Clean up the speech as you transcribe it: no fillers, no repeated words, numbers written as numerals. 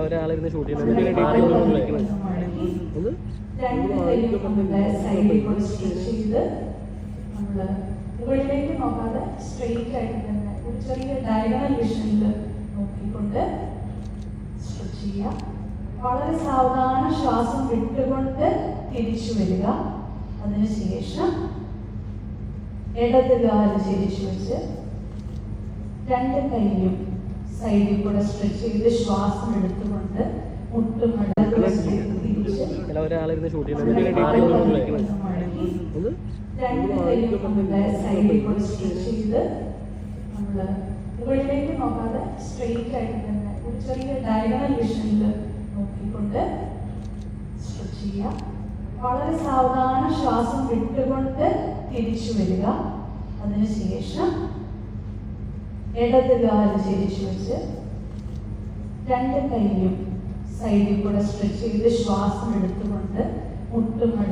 ഒരാളിരുന്ന് shoot ചെയ്യുന്നത് മുകളിലേക്ക് നോക്കാതെ സ്ട്രെയിറ്റ് ആയിട്ട് തന്നെ ഒരു ചെറിയ ഡയഗണൽ വിഷനിൽ നോക്കിക്കൊണ്ട് സ്ട്രെച്ച് ചെയ്യുക. വളരെ സാവധാനം ശ്വാസം വിട്ടുകൊണ്ട് തിരിച്ചു വരിക. അതിനുശേഷം ഇടത് കാല് തിരിച്ചു വെച്ച് രണ്ട് കൈയും സൈഡിൽ കൂടെ സ്ട്രെച്ച് ചെയ്ത് ശ്വാസം എടുത്തുകൊണ്ട് ഒരാളിരുന്ന് ഷൂട്ട് ചെയ്യുന്നത് രണ്ട് കൈയും സൈഡിൽ കൂടെ സ്ട്രെച്ച് ചെയ്ത് നമ്മള് മുകളിലേക്ക് നോക്കാതെ സ്ട്രെയിറ്റ് ആയിട്ട് തന്നെ ഒരു ചെറിയ ഡയഗണൽ വിഷനിൽ നോക്കിക്കൊണ്ട് സ്ട്രെച്ച് ചെയ്യുക. വളരെ സാവധാനം ശ്വാസം വിട്ടുകൊണ്ട് തിരിച്ചു വരിക. അതിനുശേഷം ഇടത് കാല് തിരിച്ചു വെച്ച് രണ്ട് കൈയും സൈഡിൽ കൂടെ സ്ട്രെച്ച് ചെയ്ത് ശ്വാസം എടുത്തുകൊണ്ട്